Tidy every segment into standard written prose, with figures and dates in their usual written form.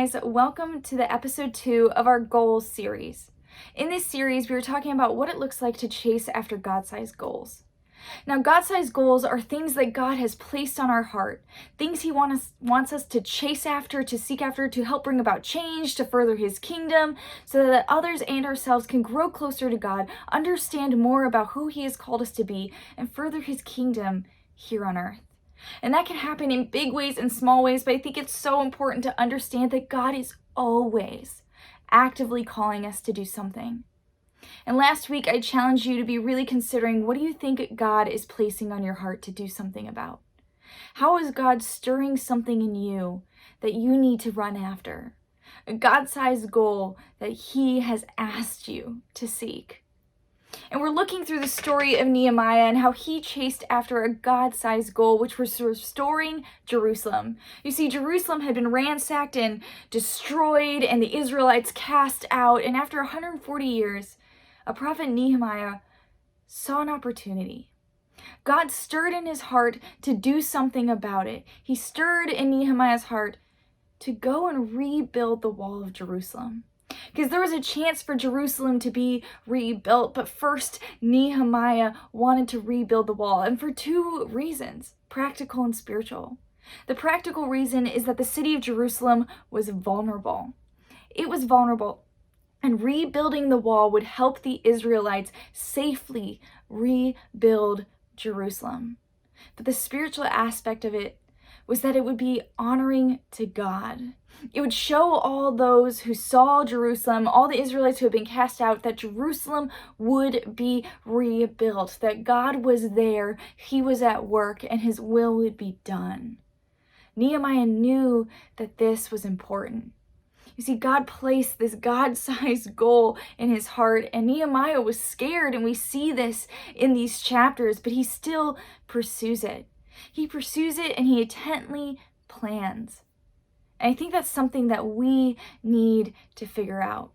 guys, welcome to the episode 2 of our goals series. In this series, we were talking about what it looks like to chase after God-sized goals. Now, God-sized goals are things that God has placed on our heart, things He wants us to chase after, to seek after, to help bring about change, to further His kingdom, so that others and ourselves can grow closer to God, understand more about who He has called us to be, and further His kingdom here on earth. And that can happen in big ways and small ways, but I think it's so important to understand that God is always actively calling us to do something. And last week, I challenged you to be really considering, what do you think God is placing on your heart to do something about? How is God stirring something in you that you need to run after? A God-sized goal that He has asked you to seek. And we're looking through the story of Nehemiah and how he chased after a God-sized goal, which was restoring Jerusalem. You see, Jerusalem had been ransacked and destroyed, and the Israelites cast out. And after 140 years, a prophet Nehemiah saw an opportunity. God stirred in his heart to do something about it. He stirred in Nehemiah's heart to go and rebuild the wall of Jerusalem. Because there was a chance for Jerusalem to be rebuilt, but first Nehemiah wanted to rebuild the wall, and for two reasons, practical and spiritual. The practical reason is that the city of Jerusalem was vulnerable. It was vulnerable, and rebuilding the wall would help the Israelites safely rebuild Jerusalem. But the spiritual aspect of it was that it would be honoring to God. It would show all those who saw Jerusalem, all the Israelites who had been cast out, that Jerusalem would be rebuilt, that God was there, He was at work, and His will would be done. Nehemiah knew that this was important. You see, God placed this God-sized goal in his heart, and Nehemiah was scared, and we see this in these chapters, but he still pursues it. He pursues it, and he intently plans. And I think that's something that we need to figure out.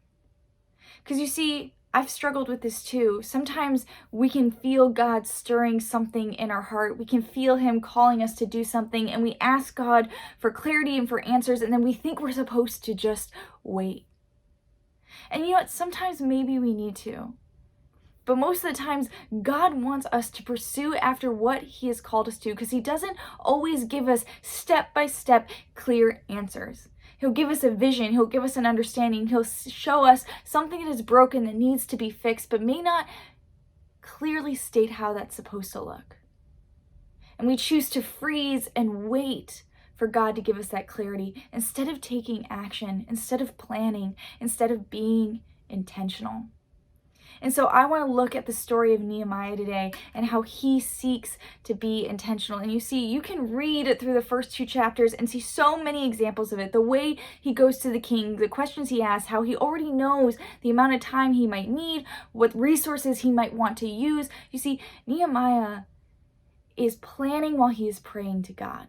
Because you see, I've struggled with this too. Sometimes we can feel God stirring something in our heart. We can feel Him calling us to do something, and we ask God for clarity and for answers, and then we think we're supposed to just wait. And you know what? Sometimes maybe we need to. But most of the times, God wants us to pursue after what He has called us to, because He doesn't always give us step-by-step clear answers. He'll give us a vision, He'll give us an understanding, He'll show us something that is broken that needs to be fixed, but may not clearly state how that's supposed to look. And we choose to freeze and wait for God to give us that clarity instead of taking action, instead of planning, instead of being intentional. And so I want to look at the story of Nehemiah today and how he seeks to be intentional. And you see, you can read through the first 2 chapters and see so many examples of it. The way he goes to the king, the questions he asks, how he already knows the amount of time he might need, what resources he might want to use. You see, Nehemiah is planning while he is praying to God.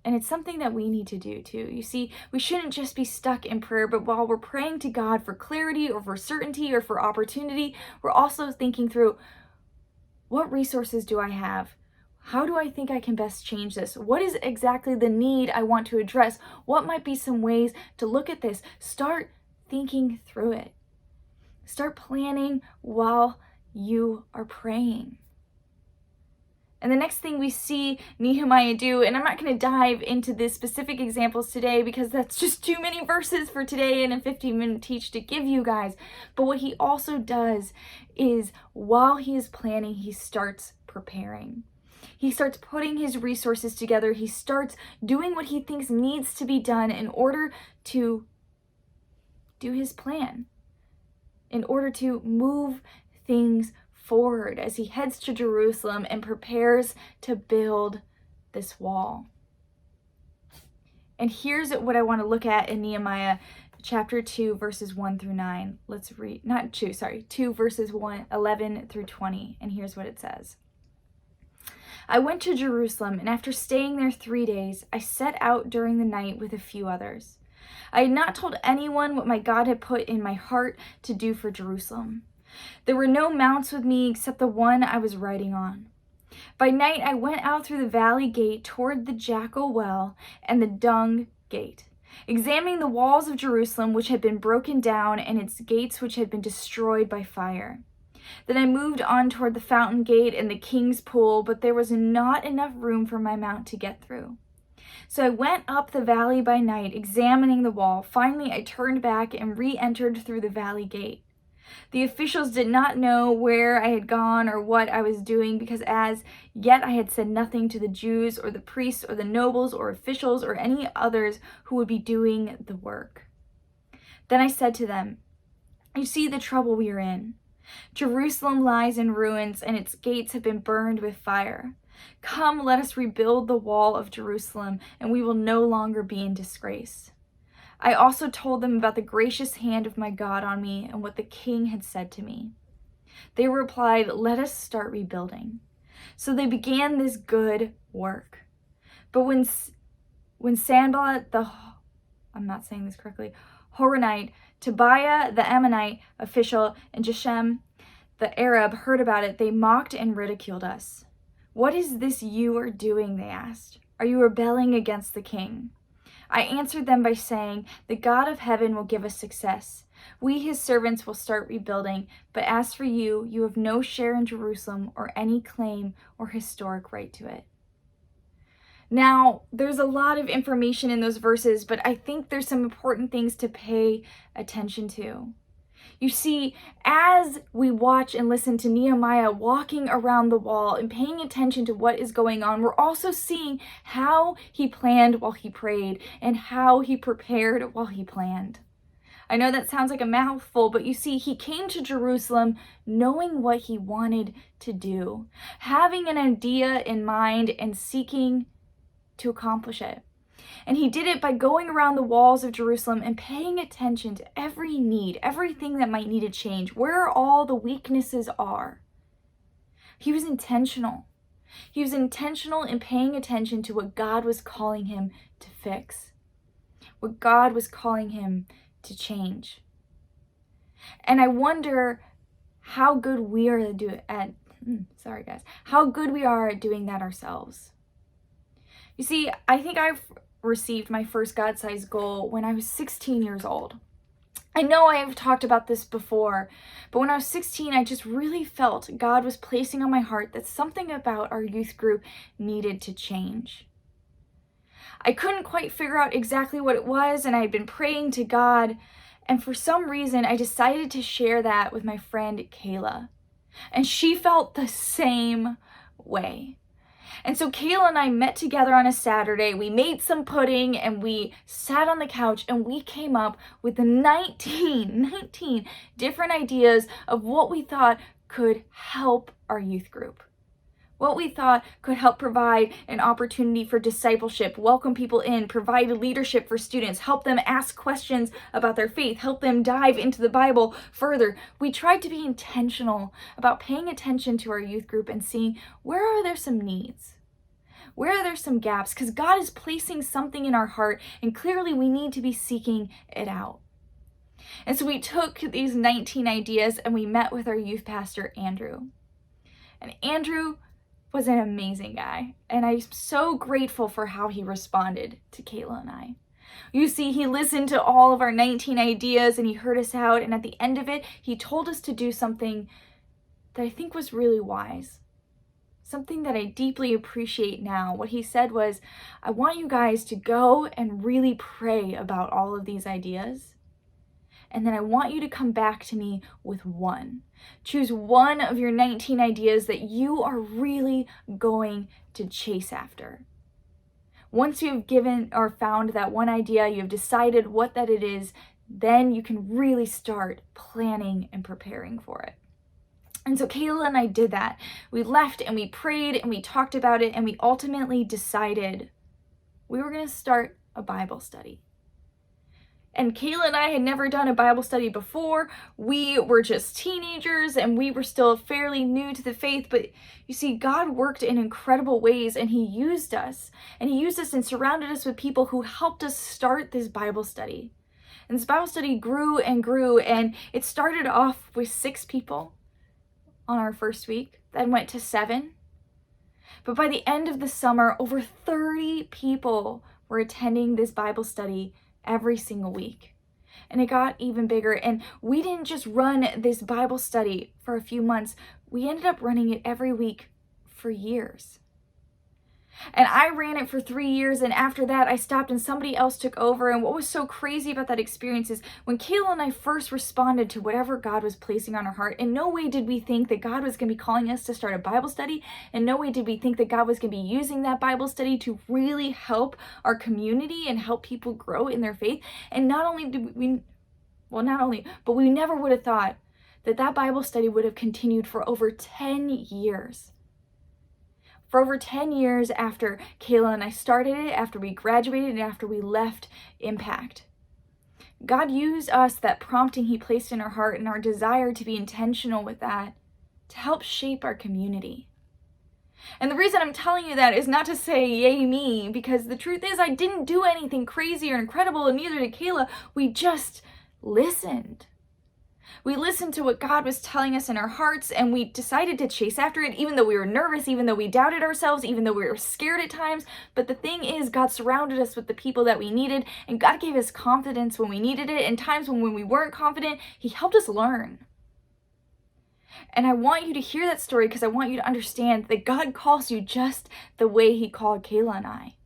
And it's something that we need to do too. You see, we shouldn't just be stuck in prayer, but while we're praying to God for clarity or for certainty or for opportunity, we're also thinking through, what resources do I have? How do I think I can best change this? What is exactly the need I want to address? What might be some ways to look at this? Start thinking through it. Start planning while you are praying. And the next thing we see Nehemiah do, and I'm not going to dive into the specific examples today because that's just too many verses for today and a 15-minute teach to give you guys. But what he also does is, while he is planning, he starts preparing. He starts putting his resources together. He starts doing what he thinks needs to be done in order to do his plan, in order to move things forward as he heads to Jerusalem and prepares to build this wall. And here's what I want to look at in Nehemiah chapter 2 verses 1 through 9. Let's read, 2 verses 11 through 20. And here's what it says. I went to Jerusalem, and after staying there 3 days, I set out during the night with a few others. I had not told anyone what my God had put in my heart to do for Jerusalem. There were no mounts with me except the one I was riding on. By night I went out through the valley gate toward the Jackal Well and the Dung Gate. examining the walls of Jerusalem which had been broken down and its gates which had been destroyed by fire. Then I moved on toward the fountain gate and the king's pool, but there was not enough room for my mount to get through. So I went up the valley by night, examining the wall. Finally, I turned back and re-entered through the valley gate. The officials did not know where I had gone or what I was doing, because as yet I had said nothing to the Jews or the priests or the nobles or officials or any others who would be doing the work. Then I said to them, "You see the trouble we are in. Jerusalem lies in ruins, and its gates have been burned with fire. Come, let us rebuild the wall of Jerusalem, and we will no longer be in disgrace." I also told them about the gracious hand of my God on me and what the king had said to me. They replied, "Let us start rebuilding." So they began this good work. But when Sanballat I'm not saying this correctly, Horonite, Tobiah the Ammonite official, and Geshem the Arab heard about it, they mocked and ridiculed us. "What is this you are doing?" they asked. "Are you rebelling against the king?" I answered them by saying, "The God of heaven will give us success. We, his servants, will start rebuilding. But as for you, you have no share in Jerusalem or any claim or historic right to it." Now, there's a lot of information in those verses, but I think there's some important things to pay attention to. You see, as we watch and listen to Nehemiah walking around the wall and paying attention to what is going on, we're also seeing how he planned while he prayed and how he prepared while he planned. I know that sounds like a mouthful, but you see, he came to Jerusalem knowing what he wanted to do, having an idea in mind and seeking to accomplish it. And he did it by going around the walls of Jerusalem and paying attention to every need, everything that might need to change, where all the weaknesses are. He was intentional. He was intentional in paying attention to what God was calling him to fix, what God was calling him to change. And I wonder how good we are how good we are at doing that ourselves. You see, I think I've received my first God-sized goal when I was 16 years old. I know I have talked about this before, but when I was 16, I just really felt God was placing on my heart that something about our youth group needed to change. I couldn't quite figure out exactly what it was, and I had been praying to God, and for some reason, I decided to share that with my friend Kayla, and she felt the same way. And so Kayla and I met together on a Saturday. We made some pudding and we sat on the couch and we came up with 19 different ideas of what we thought could help our youth group. What we thought could help provide an opportunity for discipleship, welcome people in, provide leadership for students, help them ask questions about their faith, help them dive into the Bible further. We tried to be intentional about paying attention to our youth group and seeing where are there some needs? Where are there some gaps? Because God is placing something in our heart and clearly we need to be seeking it out. And so we took these 19 ideas and we met with our youth pastor, Andrew. And Andrew was an amazing guy, and I'm so grateful for how he responded to Kayla and I. You see, he listened to all of our 19 ideas and he heard us out, and at the end of it, he told us to do something that I think was really wise. Something that I deeply appreciate now. What he said was, "I want you guys to go and really pray about all of these ideas. And then I want you to come back to me with one. Choose one of your 19 ideas that you are really going to chase after. Once you've given or found that one idea, you've decided what that it is, then you can really start planning and preparing for it." And so Kayla and I did that. We left and we prayed and we talked about it and we ultimately decided we were going to start a Bible study. And Kayla and I had never done a Bible study before. We were just teenagers and we were still fairly new to the faith. But you see, God worked in incredible ways and he used us. And he used us and surrounded us with people who helped us start this Bible study. And this Bible study grew and grew. And it started off with 6 people on our first week. Then went to 7. But by the end of the summer, over 30 people were attending this Bible study every single week. And it got even bigger. And we didn't just run this Bible study for a few months. We ended up running it every week for years. And I ran it for 3 years, and after that I stopped and somebody else took over. And what was so crazy about that experience is when Kayla and I first responded to whatever God was placing on our heart, in no way did we think that God was going to be calling us to start a Bible study. In no way did we think that God was going to be using that Bible study to really help our community and help people grow in their faith. And but we never would have thought that that Bible study would have continued for over 10 years. For over 10 years after Kayla and I started it, after we graduated, and after we left Impact. God used us, that prompting He placed in our heart and our desire to be intentional with that, to help shape our community. And the reason I'm telling you that is not to say, yay me, because the truth is I didn't do anything crazy or incredible, and neither did Kayla. We just listened. We listened to what God was telling us in our hearts, and we decided to chase after it, even though we were nervous, even though we doubted ourselves, even though we were scared at times. But the thing is, God surrounded us with the people that we needed, and God gave us confidence when we needed it. And times when we weren't confident, He helped us learn. And I want you to hear that story because I want you to understand that God calls you just the way He called Kayla and I.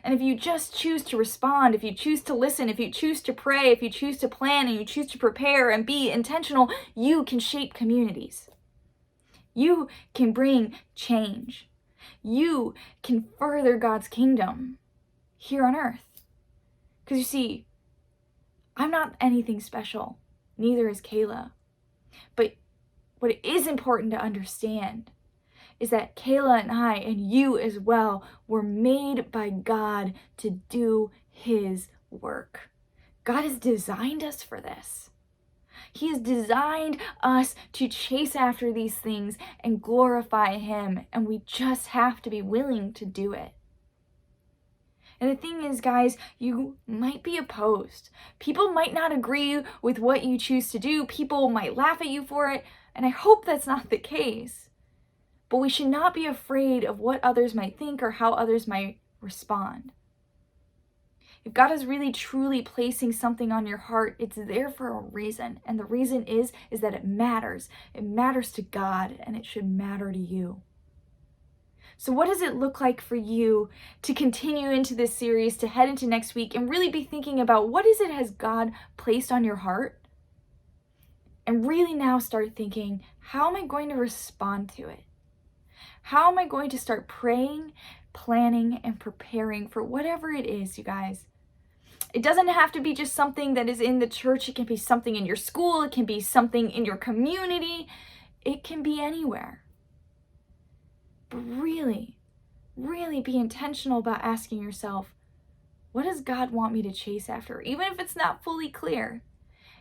And if you just choose to respond, if you choose to listen, if you choose to pray, if you choose to plan, and you choose to prepare and be intentional, you can shape communities. You can bring change. You can further God's kingdom here on earth. Because you see, I'm not anything special. Neither is Kayla. But what is important to understand is that Kayla and I, and you as well, were made by God to do His work. God has designed us for this. He has designed us to chase after these things and glorify Him, and we just have to be willing to do it. And the thing is, guys, you might be opposed. People might not agree with what you choose to do. People might laugh at you for it, and I hope that's not the case. But we should not be afraid of what others might think or how others might respond. If God is really truly placing something on your heart, it's there for a reason. And the reason is that it matters. It matters to God, and it should matter to you. So what does it look like for you to continue into this series, to head into next week, and really be thinking about what is it has God placed on your heart? And really now start thinking, how am I going to respond to it? How am I going to start praying, planning, and preparing for whatever it is, you guys? It doesn't have to be just something that is in the church. It can be something in your school. It can be something in your community. It can be anywhere. But really, really be intentional about asking yourself, what does God want me to chase after? Even if it's not fully clear.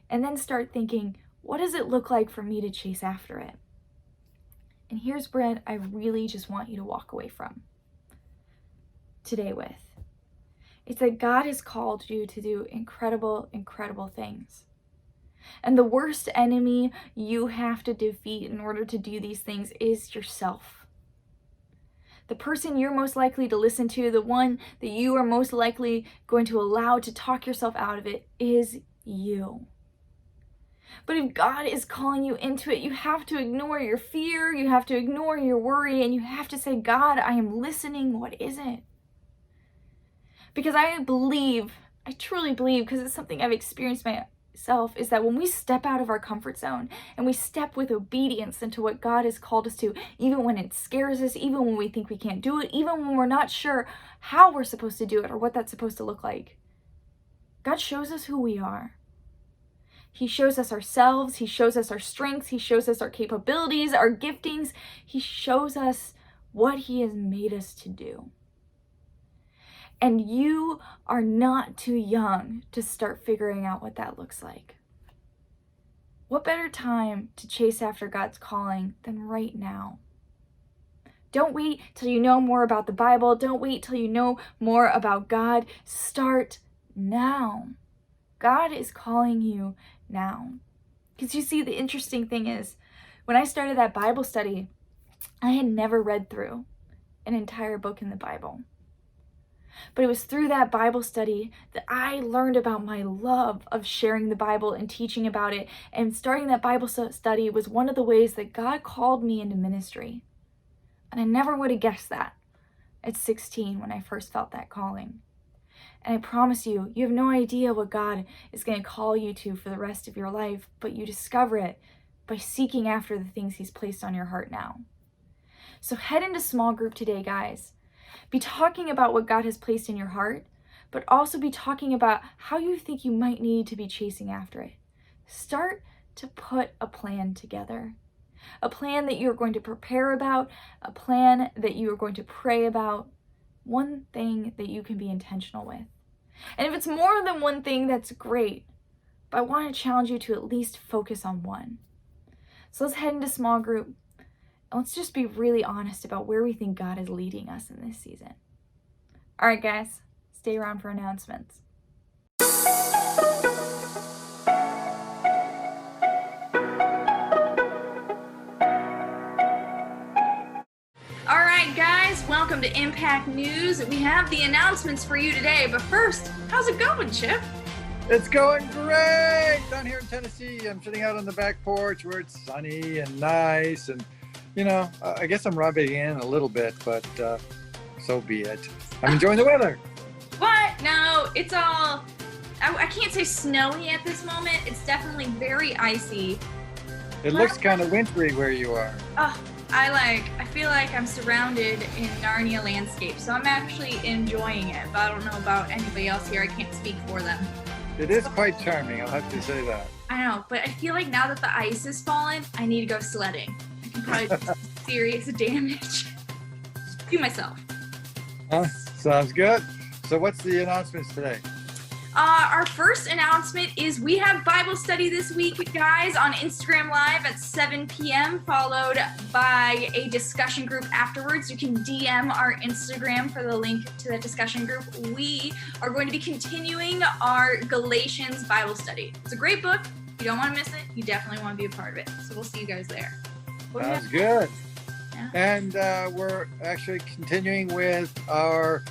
And then start thinking, what does it look like for me to chase after it? And here's what I really just want you to walk away from today with. It's that God has called you to do incredible, incredible things. And the worst enemy you have to defeat in order to do these things is yourself. The person you're most likely to listen to, the one that you are most likely going to allow to talk yourself out of it, is you. But if God is calling you into it, you have to ignore your fear, you have to ignore your worry, and you have to say, God, I am listening. What is it? Because I truly believe, because it's something I've experienced myself, is that when we step out of our comfort zone and we step with obedience into what God has called us to, even when it scares us, even when we think we can't do it, even when we're not sure how we're supposed to do it or what that's supposed to look like, God shows us who we are. He shows us ourselves. He shows us our strengths. He shows us our capabilities, our giftings. He shows us what He has made us to do. And you are not too young to start figuring out what that looks like. What better time to chase after God's calling than right now? Don't wait till you know more about the Bible. Don't wait till you know more about God. Start now. God is calling you now. Because you see, the interesting thing is, when I started that Bible study, I had never read through an entire book in the Bible. But it was through that Bible study that I learned about my love of sharing the Bible and teaching about it. And starting that Bible study was one of the ways that God called me into ministry. And I never would have guessed that at 16 when I first felt that calling. And I promise you, you have no idea what God is going to call you to for the rest of your life, but you discover it by seeking after the things He's placed on your heart now. So head into small group today, guys. Be talking about what God has placed in your heart, but also be talking about how you think you might need to be chasing after it. Start to put a plan together. A plan that you're going to prepare about, a plan that you are going to pray about, one thing that you can be intentional with. And if it's more than one thing, that's great. But I want to challenge you to at least focus on one. So let's head into small group. And let's just be really honest about where we think God is leading us in this season. All right, guys, stay around for announcements. All right, guys, welcome to Impact News. We have the announcements for you today. But first, how's it going, Chip? It's going great down here in Tennessee. I'm sitting out on the back porch where it's sunny and nice, and I guess I'm rubbing in a little bit, but so be it. I'm enjoying the weather. What? No, it's all, I can't say snowy at this moment. It's definitely very icy. It looks kind of wintry where you are. Oh, I feel like I'm surrounded in Narnia landscape, so I'm actually enjoying it, but I don't know about anybody else here. I can't speak for them. It is quite charming, I'll have to say that. I know, but I feel like now that the ice has fallen, I need to go sledding. I can probably do some serious damage to myself. Sounds good. So what's the announcements today? Our first announcement is we have Bible study this week, guys, on Instagram Live at 7 p.m., followed by a discussion group afterwards. You can DM our Instagram for the link to that discussion group. We are going to be continuing our Galatians Bible study. It's a great book. You don't want to miss it. You definitely want to be a part of it. So we'll see you guys there. Sounds good. Yeah. And we're actually continuing with our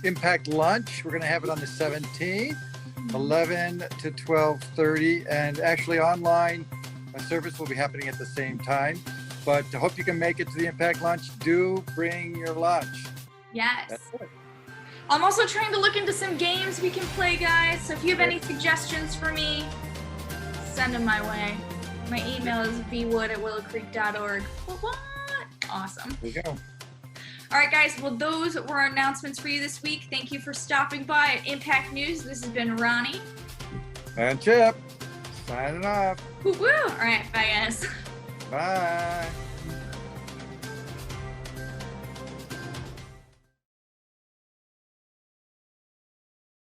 Impact Lunch. We're going to have it on the 17th, 11 to 12:30, and actually online service will be happening at the same time. But I hope you can make it to the Impact Lunch. Do bring your lunch. Yes. That's it. I'm also trying to look into some games we can play, guys. So if you have any suggestions for me, send them my way. My email is bwood@willowcreek.org. What? Awesome. There you go. All right, guys. Well, those were our announcements for you this week. Thank you for stopping by at Impact News. This has been Ronnie. And Chip, signing off. Woo-woo. All right, bye, guys. Bye.